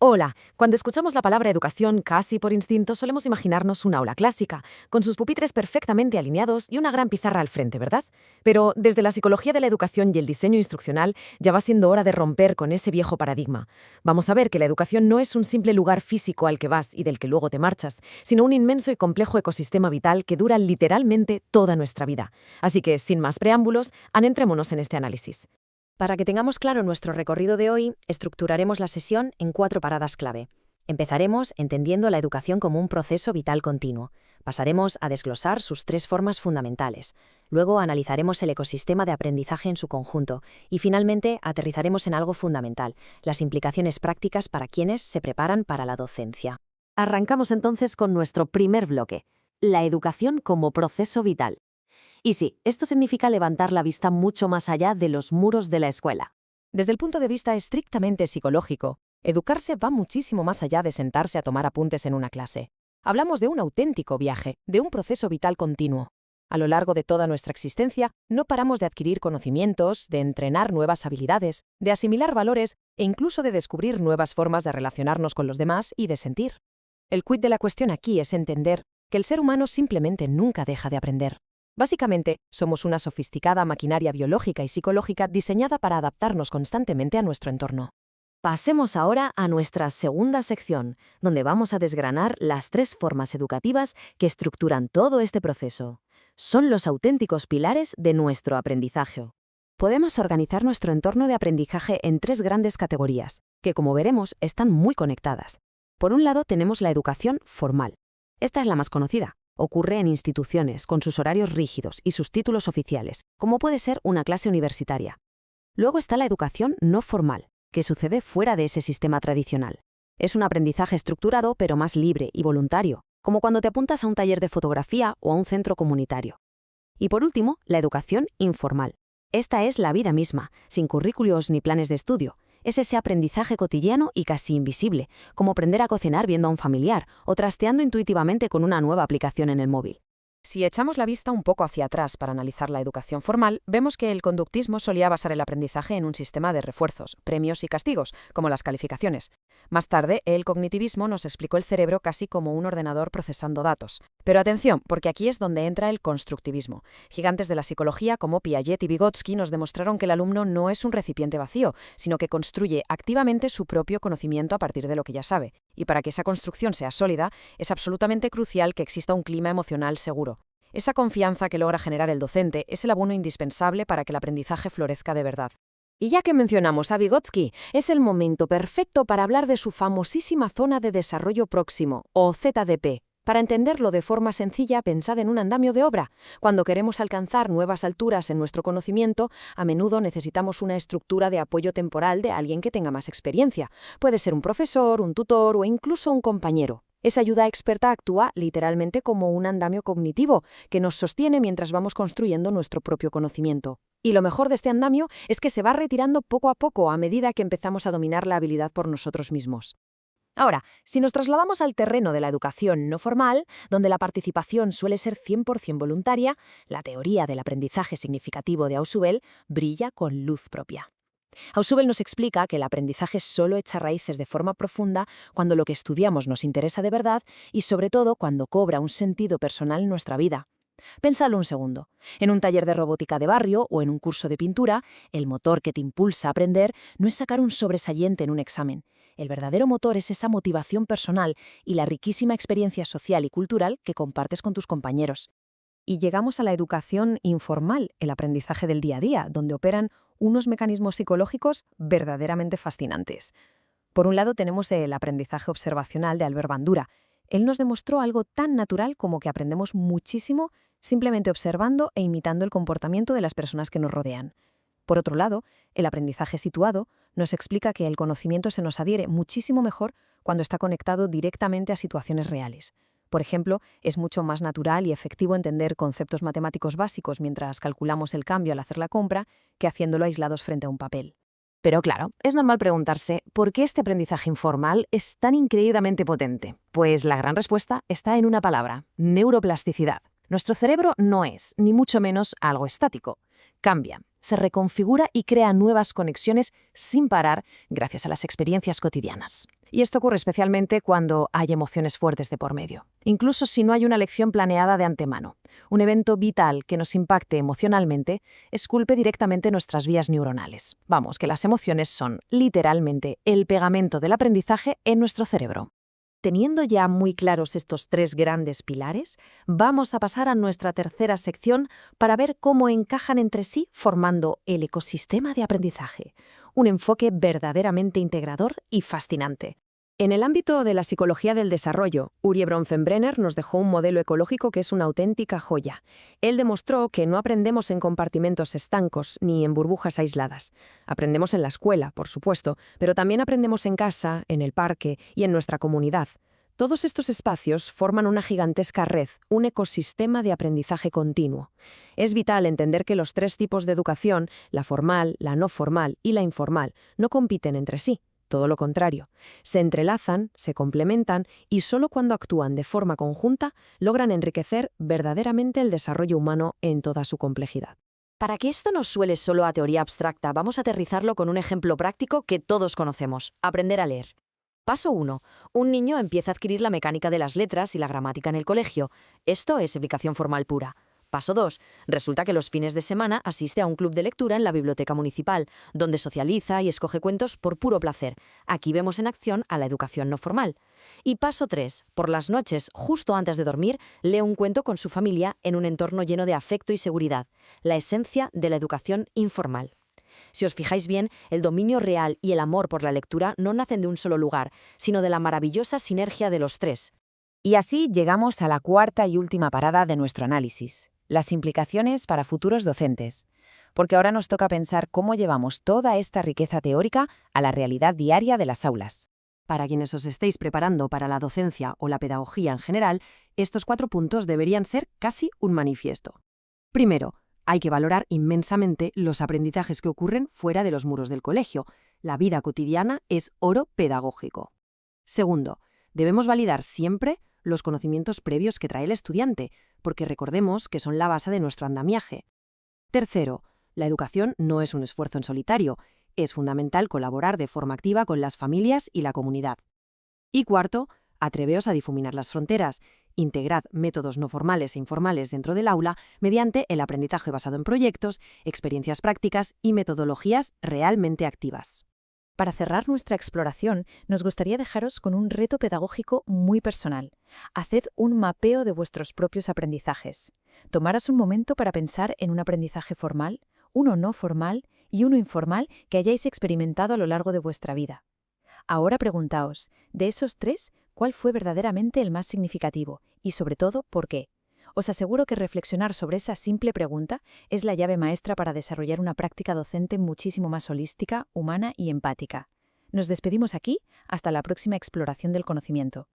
Hola, cuando escuchamos la palabra educación casi por instinto solemos imaginarnos una aula clásica, con sus pupitres perfectamente alineados y una gran pizarra al frente, ¿verdad? Pero desde la psicología de la educación y el diseño instruccional ya va siendo hora de romper con ese viejo paradigma. Vamos a ver que la educación no es un simple lugar físico al que vas y del que luego te marchas, sino un inmenso y complejo ecosistema vital que dura literalmente toda nuestra vida. Así que, sin más preámbulos, adentrémonos en este análisis. Para que tengamos claro nuestro recorrido de hoy, estructuraremos la sesión en 4 paradas clave. Empezaremos entendiendo la educación como un proceso vital continuo. Pasaremos a desglosar sus 3 formas fundamentales. Luego analizaremos el ecosistema de aprendizaje en su conjunto. Y finalmente aterrizaremos en algo fundamental, las implicaciones prácticas para quienes se preparan para la docencia. Arrancamos entonces con nuestro primer bloque, la educación como proceso vital. Y sí, esto significa levantar la vista mucho más allá de los muros de la escuela. Desde el punto de vista estrictamente psicológico, educarse va muchísimo más allá de sentarse a tomar apuntes en una clase. Hablamos de un auténtico viaje, de un proceso vital continuo. A lo largo de toda nuestra existencia, no paramos de adquirir conocimientos, de entrenar nuevas habilidades, de asimilar valores e incluso de descubrir nuevas formas de relacionarnos con los demás y de sentir. El quid de la cuestión aquí es entender que el ser humano simplemente nunca deja de aprender. Básicamente, somos una sofisticada maquinaria biológica y psicológica diseñada para adaptarnos constantemente a nuestro entorno. Pasemos ahora a nuestra segunda sección, donde vamos a desgranar las 3 formas educativas que estructuran todo este proceso. Son los auténticos pilares de nuestro aprendizaje. Podemos organizar nuestro entorno de aprendizaje en 3 grandes categorías, que como veremos están muy conectadas. Por un lado tenemos la educación formal. Esta es la más conocida. Ocurre en instituciones, con sus horarios rígidos y sus títulos oficiales, como puede ser una clase universitaria. Luego está la educación no formal, que sucede fuera de ese sistema tradicional. Es un aprendizaje estructurado pero más libre y voluntario, como cuando te apuntas a un taller de fotografía o a un centro comunitario. Y por último, la educación informal. Esta es la vida misma, sin currículos ni planes de estudio. Es ese aprendizaje cotidiano y casi invisible, como aprender a cocinar viendo a un familiar o trasteando intuitivamente con una nueva aplicación en el móvil. Si echamos la vista un poco hacia atrás para analizar la educación formal, vemos que el conductismo solía basar el aprendizaje en un sistema de refuerzos, premios y castigos, como las calificaciones. Más tarde, el cognitivismo nos explicó el cerebro casi como un ordenador procesando datos. Pero atención, porque aquí es donde entra el constructivismo. Gigantes de la psicología como Piaget y Vygotsky nos demostraron que el alumno no es un recipiente vacío, sino que construye activamente su propio conocimiento a partir de lo que ya sabe. Y para que esa construcción sea sólida, es absolutamente crucial que exista un clima emocional seguro. Esa confianza que logra generar el docente es el abono indispensable para que el aprendizaje florezca de verdad. Y ya que mencionamos a Vygotsky, es el momento perfecto para hablar de su famosísima zona de desarrollo próximo, o ZDP. Para entenderlo de forma sencilla, pensad en un andamio de obra. Cuando queremos alcanzar nuevas alturas en nuestro conocimiento, a menudo necesitamos una estructura de apoyo temporal de alguien que tenga más experiencia. Puede ser un profesor, un tutor o incluso un compañero. Esa ayuda experta actúa literalmente como un andamio cognitivo que nos sostiene mientras vamos construyendo nuestro propio conocimiento. Y lo mejor de este andamio es que se va retirando poco a poco a medida que empezamos a dominar la habilidad por nosotros mismos. Ahora, si nos trasladamos al terreno de la educación no formal, donde la participación suele ser 100% voluntaria, la teoría del aprendizaje significativo de Ausubel brilla con luz propia. Ausubel nos explica que el aprendizaje solo echa raíces de forma profunda cuando lo que estudiamos nos interesa de verdad y sobre todo cuando cobra un sentido personal en nuestra vida. Pensadlo un segundo. En un taller de robótica de barrio o en un curso de pintura, el motor que te impulsa a aprender no es sacar un sobresaliente en un examen. El verdadero motor es esa motivación personal y la riquísima experiencia social y cultural que compartes con tus compañeros. Y llegamos a la educación informal, el aprendizaje del día a día, donde operan unos mecanismos psicológicos verdaderamente fascinantes. Por un lado tenemos el aprendizaje observacional de Albert Bandura. Él nos demostró algo tan natural como que aprendemos muchísimo simplemente observando e imitando el comportamiento de las personas que nos rodean. Por otro lado, el aprendizaje situado nos explica que el conocimiento se nos adhiere muchísimo mejor cuando está conectado directamente a situaciones reales. Por ejemplo, es mucho más natural y efectivo entender conceptos matemáticos básicos mientras calculamos el cambio al hacer la compra que haciéndolo aislados frente a un papel. Pero claro, es normal preguntarse ¿por qué este aprendizaje informal es tan increíblemente potente? Pues la gran respuesta está en una palabra: neuroplasticidad. Nuestro cerebro no es, ni mucho menos, algo estático. Cambia, se reconfigura y crea nuevas conexiones sin parar gracias a las experiencias cotidianas. Y esto ocurre especialmente cuando hay emociones fuertes de por medio. Incluso si no hay una lección planeada de antemano. Un evento vital que nos impacte emocionalmente esculpe directamente nuestras vías neuronales. Vamos, que las emociones son literalmente el pegamento del aprendizaje en nuestro cerebro. Teniendo ya muy claros estos tres grandes pilares, vamos a pasar a nuestra tercera sección para ver cómo encajan entre sí formando el ecosistema de aprendizaje, un enfoque verdaderamente integrador y fascinante. En el ámbito de la psicología del desarrollo, Urie Bronfenbrenner nos dejó un modelo ecológico que es una auténtica joya. Él demostró que no aprendemos en compartimentos estancos ni en burbujas aisladas. Aprendemos en la escuela, por supuesto, pero también aprendemos en casa, en el parque y en nuestra comunidad. Todos estos espacios forman una gigantesca red, un ecosistema de aprendizaje continuo. Es vital entender que los tres tipos de educación, la formal, la no formal y la informal, no compiten entre sí. Todo lo contrario, se entrelazan, se complementan y solo cuando actúan de forma conjunta logran enriquecer verdaderamente el desarrollo humano en toda su complejidad. Para que esto no suele solo a teoría abstracta, vamos a aterrizarlo con un ejemplo práctico que todos conocemos: aprender a leer. Paso 1. Un niño empieza a adquirir la mecánica de las letras y la gramática en el colegio. Esto es explicación formal pura. Paso 2. Resulta que los fines de semana asiste a un club de lectura en la biblioteca municipal, donde socializa y escoge cuentos por puro placer. Aquí vemos en acción a la educación no formal. Y paso 3. Por las noches, justo antes de dormir, lee un cuento con su familia en un entorno lleno de afecto y seguridad, la esencia de la educación informal. Si os fijáis bien, el dominio real y el amor por la lectura no nacen de un solo lugar, sino de la maravillosa sinergia de los tres. Y así llegamos a la cuarta y última parada de nuestro análisis: las implicaciones para futuros docentes. Porque ahora nos toca pensar cómo llevamos toda esta riqueza teórica a la realidad diaria de las aulas. Para quienes os estéis preparando para la docencia o la pedagogía en general, estos 4 puntos deberían ser casi un manifiesto. Primero, hay que valorar inmensamente los aprendizajes que ocurren fuera de los muros del colegio. La vida cotidiana es oro pedagógico. Segundo, debemos validar siempre los conocimientos previos que trae el estudiante, porque recordemos que son la base de nuestro andamiaje. Tercero, la educación no es un esfuerzo en solitario, es fundamental colaborar de forma activa con las familias y la comunidad. Y cuarto, atreveos a difuminar las fronteras, integrad métodos no formales e informales dentro del aula mediante el aprendizaje basado en proyectos, experiencias prácticas y metodologías realmente activas. Para cerrar nuestra exploración, nos gustaría dejaros con un reto pedagógico muy personal. Haced un mapeo de vuestros propios aprendizajes. Tomaros un momento para pensar en un aprendizaje formal, uno no formal y uno informal que hayáis experimentado a lo largo de vuestra vida. Ahora preguntaos, de esos tres, ¿cuál fue verdaderamente el más significativo? Y sobre todo, ¿por qué? Os aseguro que reflexionar sobre esa simple pregunta es la llave maestra para desarrollar una práctica docente muchísimo más holística, humana y empática. Nos despedimos aquí, hasta la próxima exploración del conocimiento.